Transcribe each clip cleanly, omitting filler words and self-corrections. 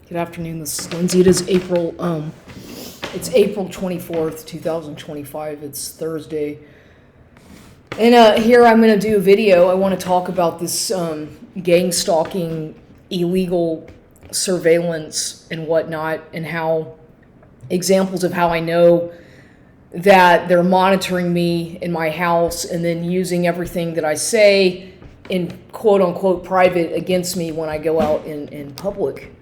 Good afternoon. This is Lindsay. It is it's April 24th, 2025. It's Thursday. And here I'm going to do a video. I want to talk about this gang stalking, illegal surveillance and whatnot, and how examples of how I know that they're monitoring me in my house and then using everything that I say in quote-unquote private against me when I go out in public.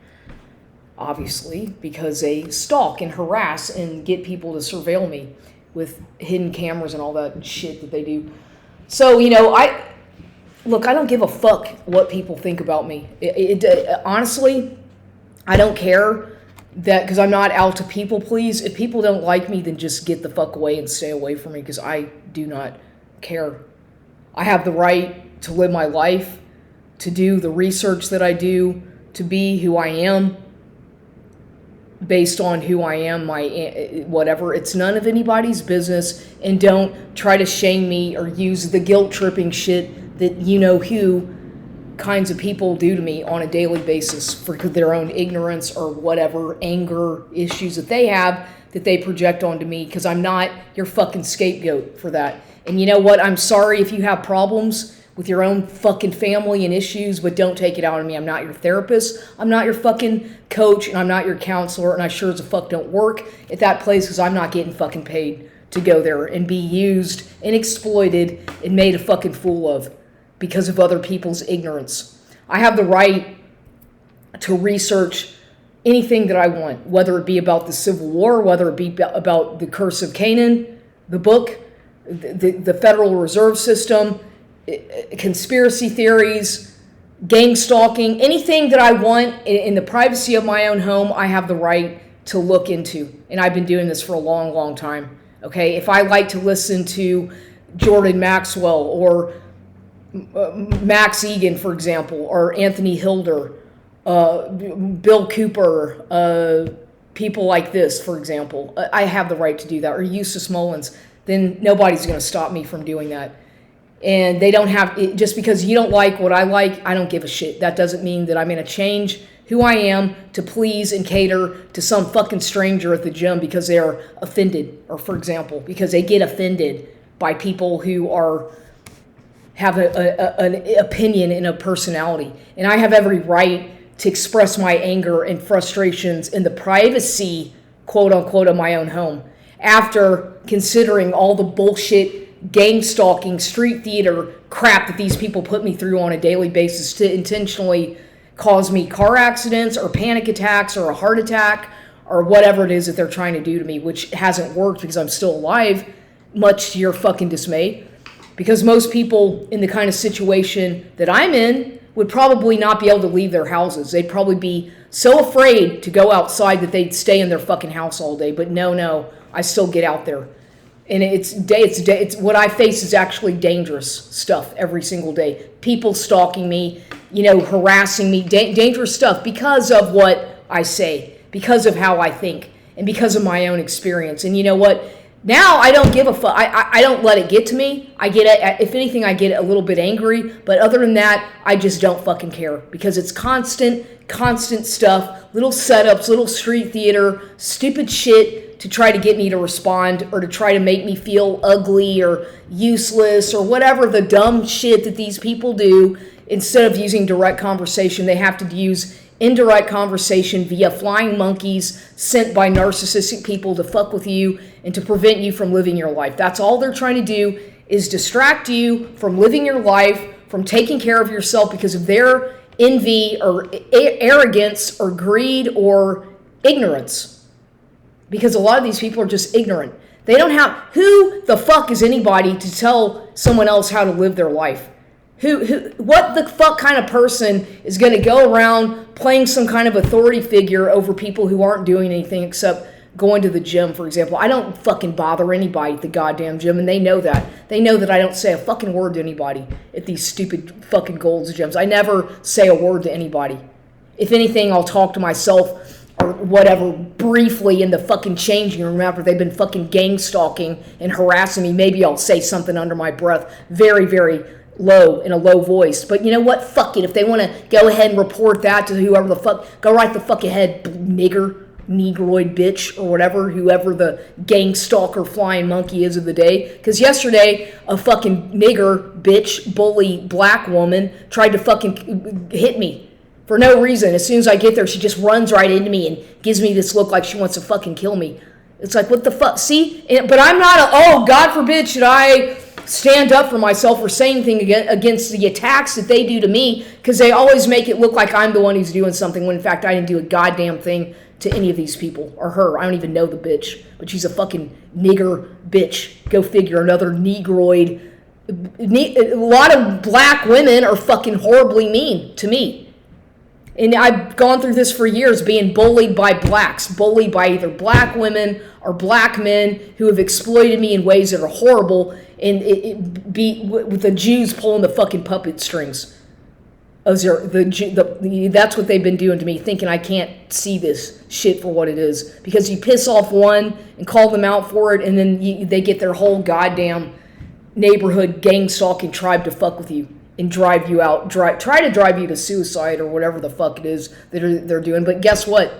Obviously, because they stalk and harass and get people to surveil me with hidden cameras and all that shit that they do. So, I don't give a fuck what people think about me. Honestly, I don't care that, because I'm not out to people please. If people don't like me, then just get the fuck away and stay away from me, because I do not care. I have the right to live my life, to do the research that I do, to be who I am, based on who I am, my whatever. It's none of anybody's business, and don't try to shame me or use the guilt-tripping shit that who kinds of people do to me on a daily basis for their own ignorance or whatever anger issues that they have that they project onto me, because I'm not your fucking scapegoat for that. And you know what? I'm sorry if you have problems with your own fucking family and issues, but don't take it out on me. I'm not your therapist. I'm not your fucking coach, and I'm not your counselor, and I sure as a fuck don't work at that place, because I'm not getting fucking paid to go there and be used and exploited and made a fucking fool of because of other people's ignorance. I have the right to research anything that I want, whether it be about the Civil War, whether it be about the Curse of Canaan, the book, the Federal Reserve System, conspiracy theories, gang stalking, anything that I want in the privacy of my own home, I have the right to look into. And I've been doing this for a long, long time. Okay, if I like to listen to Jordan Maxwell or Max Egan, for example, or Anthony Hilder, Bill Cooper, people like this, for example, I have the right to do that, or Eustace Mullins, then nobody's going to stop me from doing that. And they don't have, just because you don't like what I like, I don't give a shit. That doesn't mean that I'm going to change who I am to please and cater to some fucking stranger at the gym because they're offended, or for example, because they get offended by people who have an opinion and a personality. And I have every right to express my anger and frustrations in the privacy, quote unquote, of my own home, after considering all the bullshit, gang stalking, street theater crap that these people put me through on a daily basis to intentionally cause me car accidents or panic attacks or a heart attack or whatever it is that they're trying to do to me, which hasn't worked because I'm still alive, much to your fucking dismay. Because most people in the kind of situation that I'm in would probably not be able to leave their houses. They'd probably be so afraid to go outside that they'd stay in their fucking house all day. But no, I still get out there. And it's what I face is actually dangerous stuff every single day. People stalking me, harassing me, dangerous stuff because of what I say, because of how I think, and because of my own experience. And you know what? Now I don't give a fuck. I don't let it get to me. If anything, I get a little bit angry. But other than that, I just don't fucking care, because it's constant stuff, little setups, little street theater, stupid shit to try to get me to respond or to try to make me feel ugly or useless or whatever the dumb shit that these people do. Instead of using direct conversation, they have to use indirect conversation via flying monkeys sent by narcissistic people to fuck with you and to prevent you from living your life. That's all they're trying to do, is distract you from living your life, from taking care of yourself because of their envy or arrogance or greed or ignorance. Because a lot of these people are just ignorant. They don't have, who the fuck is anybody to tell someone else how to live their life? What the fuck kind of person is going to go around playing some kind of authority figure over people who aren't doing anything except going to the gym, for example? I don't fucking bother anybody at the goddamn gym, and they know that. They know that I don't say a fucking word to anybody at these stupid fucking Gold's gyms. I never say a word to anybody. If anything, I'll talk to myself or whatever briefly in the fucking changing room after they've been fucking gang stalking and harassing me. Maybe I'll say something under my breath, very, very low, in a low voice. But you know what? Fuck it. If they want to go ahead and report that to whoever the fuck, go right the fuck ahead, nigger, negroid bitch, or whatever, whoever the gang stalker flying monkey is of the day. Because yesterday, a fucking nigger, bitch, bully, black woman tried to fucking hit me for no reason. As soon as I get there, she just runs right into me and gives me this look like she wants to fucking kill me. It's like, what the fuck? See? But I'm not God forbid should I stand up for myself or say anything against the attacks that they do to me, because they always make it look like I'm the one who's doing something when in fact I didn't do a goddamn thing to any of these people, or her. I don't even know the bitch, but she's a fucking nigger bitch. Go figure, another negroid. A lot of black women are fucking horribly mean to me. And I've gone through this for years, being bullied by blacks, bullied by either black women or black men who have exploited me in ways that are horrible, and with the Jews pulling the fucking puppet strings. That's what they've been doing to me, thinking I can't see this shit for what it is. Because you piss off one and call them out for it, and then they get their whole goddamn neighborhood gang stalking tribe to fuck with you and drive you out, try to drive you to suicide or whatever the fuck it is that they're doing. But guess what?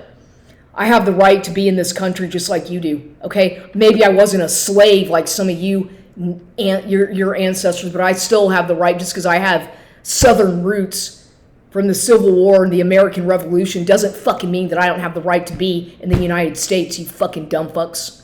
I have the right to be in this country just like you do, okay? Maybe I wasn't a slave like some of you and your ancestors, but I still have the right, just because I have Southern roots from the Civil War and the American Revolution doesn't fucking mean that I don't have the right to be in the United States, you fucking dumb fucks.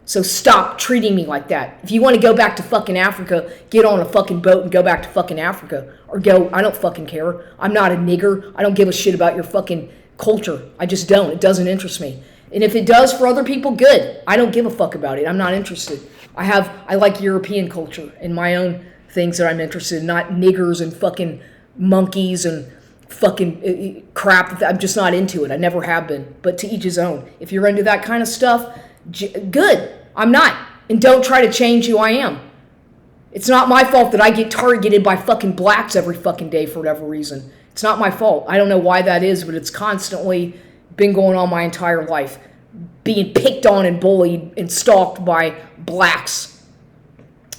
So stop treating me like that. If you want to go back to fucking Africa, get on a fucking boat and go back to fucking Africa. Or go, I don't fucking care. I'm not a nigger. I don't give a shit about your fucking culture. I just don't. It doesn't interest me. And if it does for other people, good. I don't give a fuck about it. I'm not interested. I like European culture and my own things that I'm interested in, not niggers and fucking monkeys and fucking crap. I'm just not into it. I never have been. But to each his own. If you're into that kind of stuff, good. I'm not. And don't try to change who I am. It's not my fault that I get targeted by fucking blacks every fucking day for whatever reason. It's not my fault. I don't know why that is, but it's constantly been going on my entire life. Being picked on and bullied and stalked by blacks.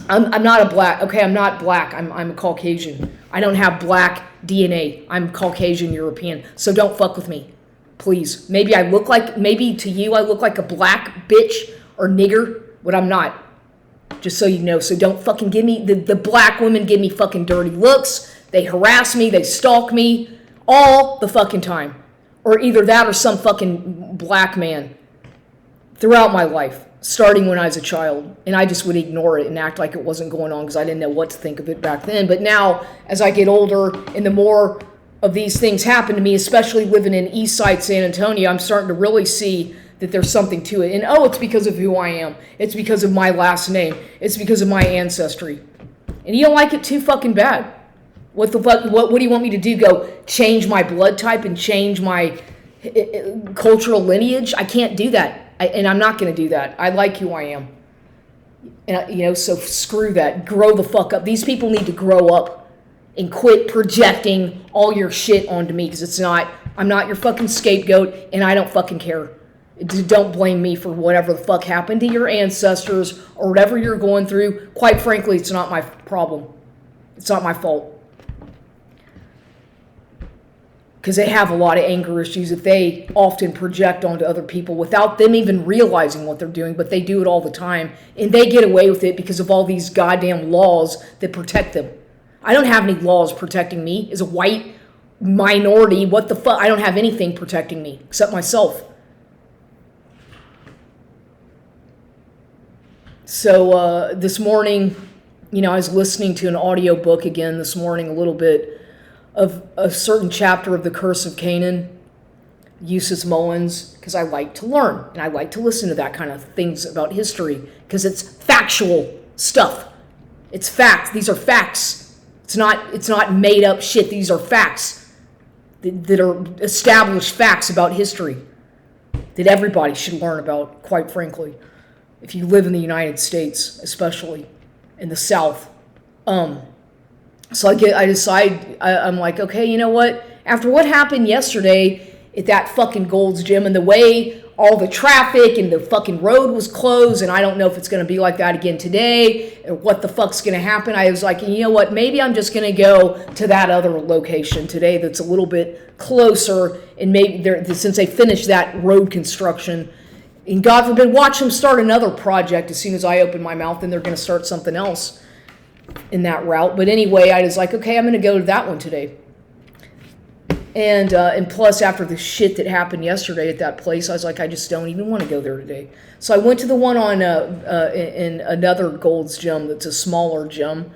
I'm not a black. Okay, I'm not black. I'm a Caucasian. I don't have black DNA. I'm Caucasian European. So don't fuck with me. Please. Maybe to you I look like a black bitch or nigger, but I'm not. Just so you know. So don't fucking give me, the black women give me fucking dirty looks. They harass me. They stalk me all the fucking time. Or either that or some fucking black man throughout my life, starting when I was a child. And I just would ignore it and act like it wasn't going on because I didn't know what to think of it back then. But now, as I get older and the more of these things happen to me, especially living in East Side San Antonio, I'm starting to really see that there's something to it. And it's because of who I am. It's because of my last name. It's because of my ancestry. And you don't like it too fucking bad. What the fuck? What do you want me to do? Go change my blood type and change my cultural lineage? I can't do that. And I'm not going to do that. I like who I am. And so screw that. Grow the fuck up. These people need to grow up and quit projecting all your shit onto me, because I'm not your fucking scapegoat, and I don't fucking care. Don't blame me for whatever the fuck happened to your ancestors or whatever you're going through. Quite frankly, it's not my problem. It's not my fault. Because they have a lot of anger issues that they often project onto other people without them even realizing what they're doing, but they do it all the time. And they get away with it because of all these goddamn laws that protect them. I don't have any laws protecting me as a white minority. What the fuck? I don't have anything protecting me except myself. So this morning, I was listening to an audiobook again this morning a little bit of a certain chapter of The Curse of Canaan, Eustace Mullins, because I like to learn and I like to listen to that kind of things about history because it's factual stuff. It's facts. These are facts. It's not made up shit. These are facts that are established facts about history that everybody should learn about, quite frankly, if you live in the United States, especially in the South. So I decide, I'm like, okay, you know what? After what happened yesterday at that fucking Gold's Gym and the way all the traffic and the fucking road was closed, and I don't know if it's going to be like that again today or what the fuck's going to happen. I was like, you know what, maybe I'm just going to go to that other location today that's a little bit closer, and maybe since they finished that road construction, and God forbid, watch them start another project as soon as I open my mouth, and they're going to start something else in that route. But anyway, I was like, okay, I'm going to go to that one today. And plus, after the shit that happened yesterday at that place, I was like, I just don't even want to go there today. So I went to the one on in another Gold's Gym that's a smaller gym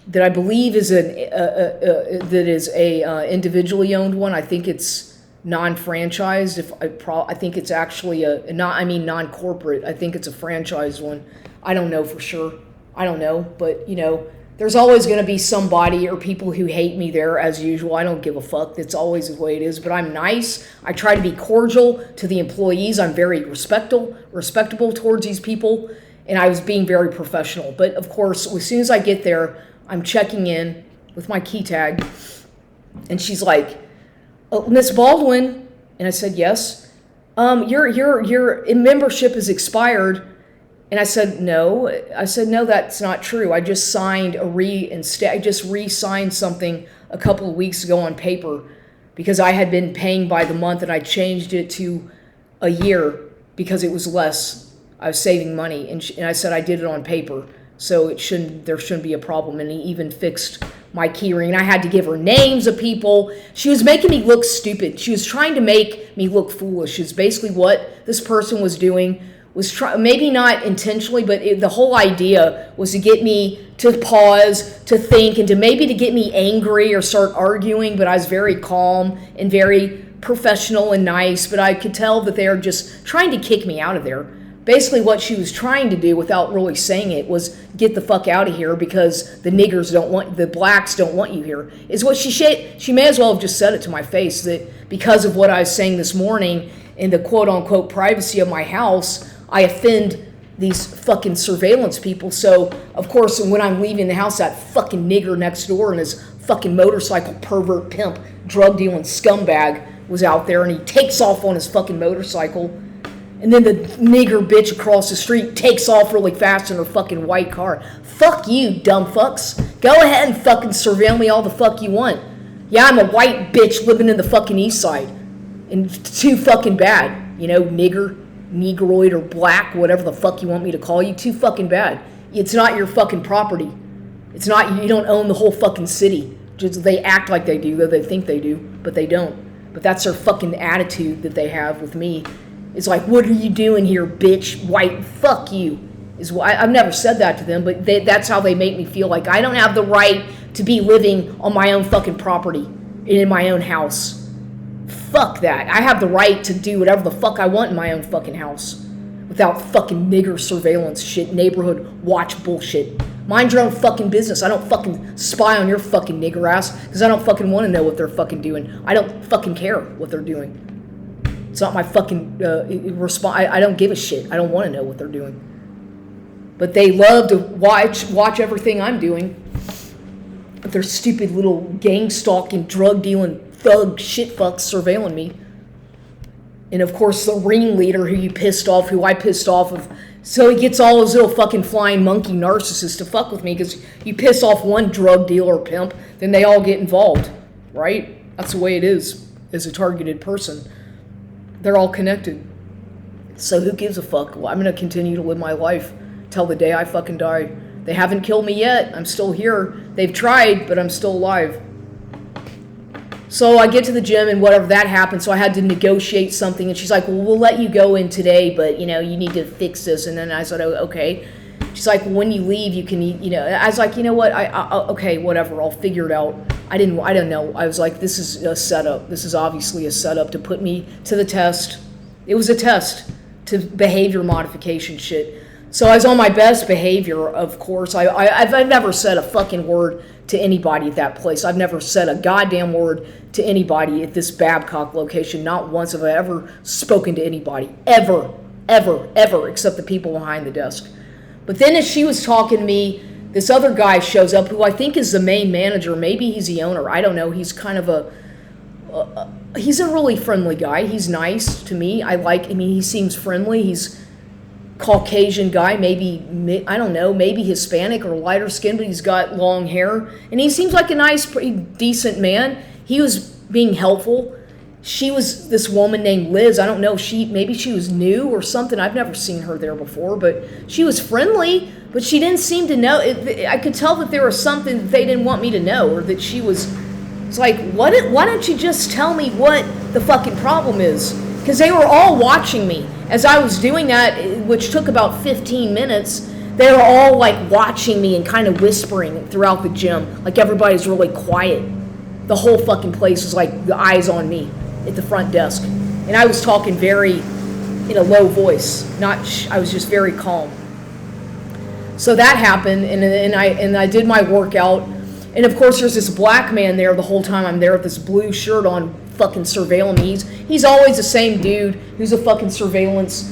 that I believe is a individually owned one. I think it's non-franchised. I think it's actually non-corporate. I think it's a franchised one. I don't know for sure. I don't know, but there's always going to be somebody or people who hate me there, as usual. I don't give a fuck. That's always the way it is. But I'm nice. I try to be cordial to the employees. I'm very respectable towards these people. And I was being very professional. But, of course, as soon as I get there, I'm checking in with my key tag. And she's like, oh, Miss Baldwin. And I said, yes. Your membership is expired. And I said, no. No, that's not true. I just signed I just re-signed something a couple of weeks ago on paper because I had been paying by the month, and I changed it to a year because it was less. I was saving money, and I said I did it on paper, so there shouldn't be a problem. And he even fixed my key ring. I had to give her names of people. She was making me look stupid. She was trying to make me look foolish. Is basically what this person was doing. Maybe not intentionally, but the whole idea was to get me to pause, to think, and to get me angry or start arguing. But I was very calm and very professional and nice. But I could tell that they were just trying to kick me out of there. Basically, what she was trying to do, without really saying it, was get the fuck out of here because the blacks don't want you here. Is what she said. She may as well have just said it to my face, that because of what I was saying this morning in the quote-unquote privacy of my house, I offend these fucking surveillance people. So, of course, when I'm leaving the house, that fucking nigger next door and his fucking motorcycle pervert pimp, drug dealing scumbag was out there, and he takes off on his fucking motorcycle. And then the nigger bitch across the street takes off really fast in her fucking white car. Fuck you, dumb fucks. Go ahead and fucking surveil me all the fuck you want. Yeah, I'm a white bitch living in the fucking east side. And too fucking bad. Nigger, negroid, or black, whatever the fuck you want me to call you, too fucking bad. It's not your fucking property. It's not, you don't own the whole fucking city. Just, they act like they do, though they think they do, but they don't. But that's their fucking attitude that they have with me. It's like, what are you doing here, bitch, white, fuck you. I've never said that to them, but that's how they make me feel, like I don't have the right to be living on my own fucking property, in my own house. Fuck that. I have the right to do whatever the fuck I want in my own fucking house without fucking nigger surveillance shit, neighborhood watch bullshit. Mind your own fucking business. I don't fucking spy on your fucking nigger ass because I don't fucking want to know what they're fucking doing. I don't fucking care what they're doing. It's not my fucking response. I don't give a shit. I don't want to know what they're doing. But they love to watch everything I'm doing. But their stupid little gang stalking, drug dealing thug shit fucks surveilling me. And of course the ringleader who I pissed off of, so he gets all his little fucking flying monkey narcissists to fuck with me because you piss off one drug dealer or pimp, then they all get involved, right? That's the way it is as a targeted person. They're all connected. So who gives a fuck? Well, I'm going to continue to live my life till the day I fucking die. They haven't killed me yet. I'm still here. They've tried, but I'm still alive. So I get to the gym and whatever, that happened. So I had to negotiate something. And she's like, well, we'll let you go in today, but, you need to fix this. And then I said, oh, okay. She's like, well, when you leave, you can eat, I was like, you know what? Okay, whatever. I'll figure it out. I don't know. I was like, this is a setup. This is obviously a setup to put me to the test. It was a test to behavior modification shit. So I was on my best behavior, of course. I've never said a fucking word to anybody at that place. I've never said a goddamn word to anybody at this Babcock location. Not once have I ever spoken to anybody. Ever, except the people behind the desk. But then as she was talking to me, this other guy shows up who I think is the main manager. Maybe he's the owner. I don't know. He's kind of He's a really friendly guy. He's nice to me. He seems friendly. He's Caucasian guy, maybe, I don't know, maybe Hispanic or lighter skin, but he's got long hair. And he seems like a nice, pretty decent man. He was being helpful. She was this woman named Liz. I don't know, maybe she was new or something. I've never seen her there before, but she was friendly, but she didn't seem to know. I could tell that there was something that they didn't want me to know, or that she was, it's like, why don't you just tell me what the fucking problem is? Because they were all watching me. As I was doing that, which took about 15 minutes, they were all like watching me and kind of whispering throughout the gym. Like everybody's really quiet. The whole fucking place was like the eyes on me at the front desk. And I was talking in a low voice. I was just very calm. So that happened, and I did my workout. And of course there's this black man there the whole time I'm there with this blue shirt on, fucking surveilling me. He's always the same dude who's a fucking surveillance,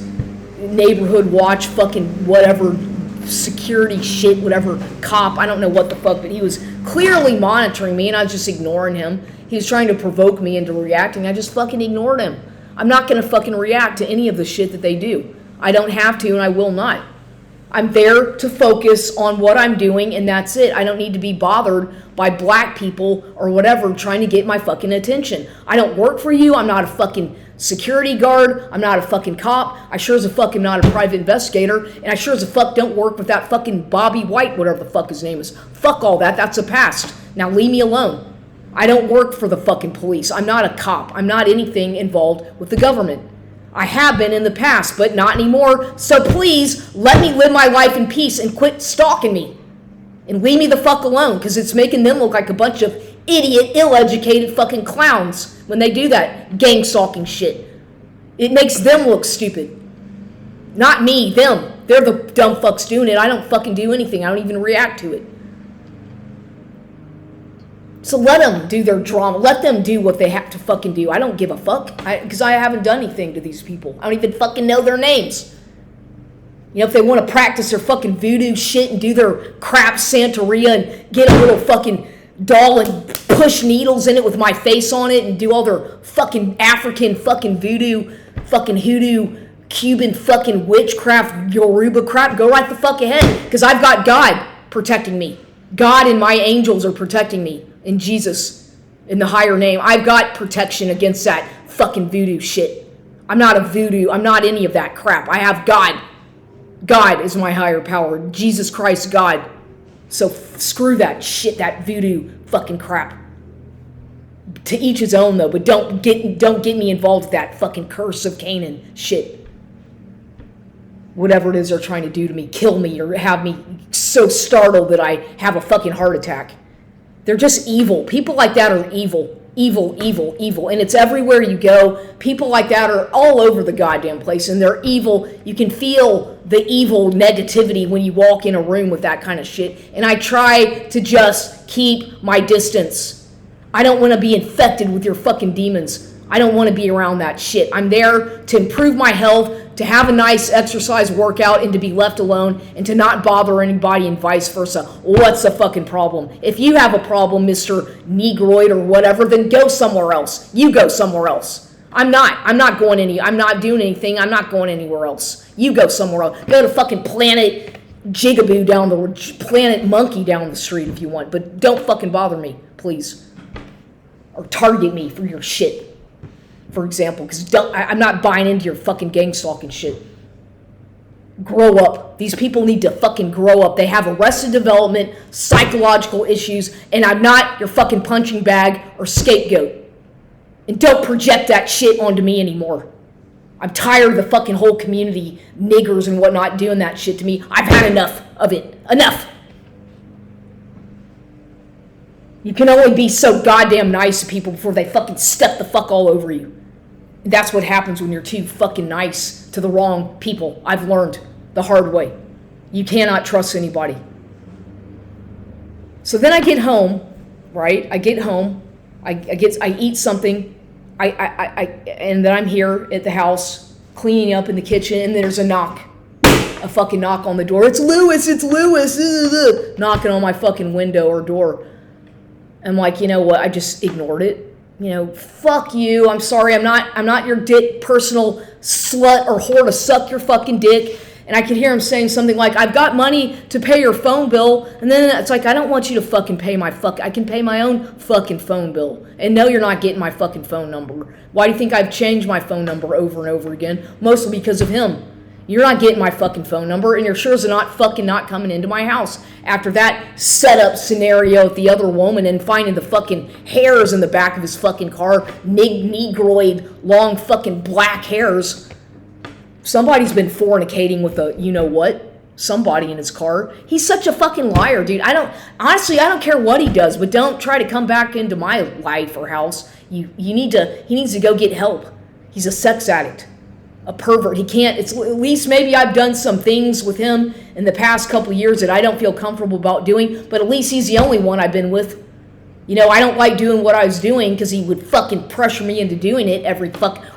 neighborhood watch, fucking whatever, security shit, whatever, cop, I don't know what the fuck, but he was clearly monitoring me, and I was just ignoring him. He was trying to provoke me into reacting. I just fucking ignored him. I'm not gonna fucking react to any of the shit that they do. I don't have to, and I will not. I'm there to focus on what I'm doing, and that's it. I don't need to be bothered by black people or whatever trying to get my fucking attention. I don't work for you. I'm not a fucking security guard. I'm not a fucking cop. I sure as a fuck am not a private investigator, and I sure as a fuck don't work with that fucking Bobby White, whatever the fuck his name is. Fuck all that. That's a past. Now leave me alone. I don't work for the fucking police. I'm not a cop. I'm not anything involved with the government. I have been in the past, but not anymore. So please, let me live my life in peace and quit stalking me. And leave me the fuck alone, because it's making them look like a bunch of idiot, ill-educated fucking clowns when they do that gang stalking shit. It makes them look stupid. Not me, them. They're the dumb fucks doing it. I don't fucking do anything. I don't even react to it. So let them do their drama. Let them do what they have to fucking do. I don't give a fuck. Because I haven't done anything to these people. I don't even fucking know their names. You know, if they want to practice their fucking voodoo shit and do their crap Santeria and get a little fucking doll and push needles in it with my face on it and do all their fucking African fucking voodoo, fucking hoodoo, Cuban fucking witchcraft, Yoruba crap, go right the fuck ahead. Because I've got God protecting me. God and my angels are protecting me. In Jesus, in the higher name, I've got protection against that fucking voodoo shit. I'm not a voodoo. I'm not any of that crap. I have God. God is my higher power. Jesus Christ, God. So screw that shit, that voodoo fucking crap. To each his own, though. But don't get me involved with that fucking curse of Canaan shit. Whatever it is they're trying to do to me, kill me or have me so startled that I have a fucking heart attack. They're just evil. People like that are evil. Evil, evil, evil. And it's everywhere you go. People like that are all over the goddamn place. And they're evil. You can feel the evil negativity when you walk in a room with that kind of shit. And I try to just keep my distance. I don't want to be infected with your fucking demons. I don't want to be around that shit. I'm there to improve my health, to have a nice exercise workout, and to be left alone, and to not bother anybody, and vice versa. What's the fucking problem? If you have a problem, Mr. Negroid or whatever, then go somewhere else. You go somewhere else. I'm not doing anything. I'm not going anywhere else. You go somewhere else. Go to fucking Planet Jigaboo Planet Monkey down the street if you want, but don't fucking bother me, please. Or target me for your shit. For example, because I'm not buying into your fucking gang stalking shit. Grow up. These people need to fucking grow up. They have arrested development, psychological issues, and I'm not your fucking punching bag or scapegoat. And don't project that shit onto me anymore. I'm tired of the fucking whole community, niggers and whatnot, doing that shit to me. I've had enough of it. Enough. You can only be so goddamn nice to people before they fucking step the fuck all over you. That's what happens when you're too fucking nice to the wrong people. I've learned the hard way. You cannot trust anybody. So then I get home, right? I get home. I eat something. And then I'm here at the house cleaning up in the kitchen, and there's a knock. A fucking knock on the door. It's Lewis. Knocking on my fucking window or door. I'm like, you know what? I just ignored it. fuck you. I'm sorry. I'm not your dick personal slut or whore to suck your fucking dick. And I could hear him saying something like, I've got money to pay your phone bill. And then it's like, I don't want you to fucking pay I can pay my own fucking phone bill. And no, you're not getting my fucking phone number. Why do you think I've changed my phone number over and over again? Mostly because of him. You're not getting my fucking phone number, and you're sure as not fucking not coming into my house after that setup scenario with the other woman and finding the fucking hairs in the back of his fucking car, negroid, long fucking black hairs. Somebody's been fornicating with somebody in his car. He's such a fucking liar, dude. Honestly, I don't care what he does, but don't try to come back into my life or house. He needs to go get help. He's a sex addict, a pervert. He can't, at least maybe I've done some things with him in the past couple of years that I don't feel comfortable about doing, but at least he's the only one I've been with. I don't like doing what I was doing because he would fucking pressure me into doing it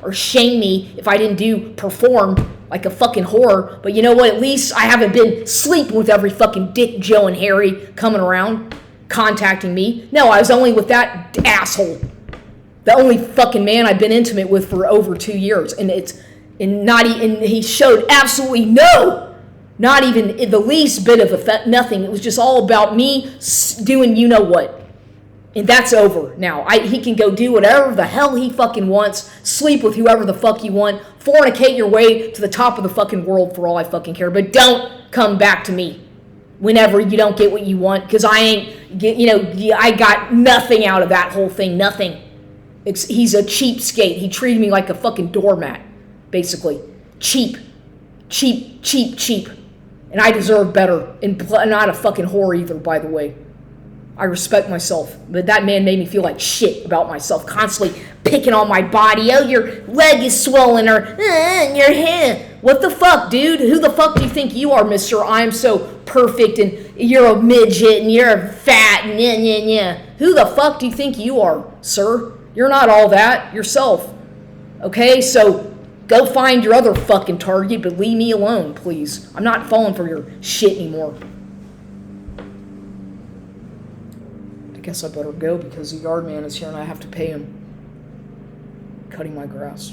or shame me if I didn't perform like a fucking whore. But you know what? At least I haven't been sleeping with every fucking Dick, Joe, and Harry coming around, contacting me. No, I was only with that asshole. The only fucking man I've been intimate with for over 2 years. And he showed absolutely not even the least bit of effect, nothing. It was just all about me doing what. And that's over now. He can go do whatever the hell he fucking wants, sleep with whoever the fuck you want, fornicate your way to the top of the fucking world for all I fucking care. But don't come back to me whenever you don't get what you want, because I got nothing out of that whole thing, nothing. He's a cheapskate. He treated me like a fucking doormat, basically. Cheap. And I deserve better. And not a fucking whore either, by the way. I respect myself, but that man made me feel like shit about myself, constantly picking on my body. Oh, your leg is swollen, or your hand. What the fuck, dude? Who the fuck do you think you are, mister? I'm so perfect, and you're a midget, and you're fat, and yeah. Who the fuck do you think you are, sir? You're not all that yourself. Okay, so go find your other fucking target, but leave me alone, please. I'm not falling for your shit anymore. I guess I better go because the yard man is here and I have to pay him cutting my grass.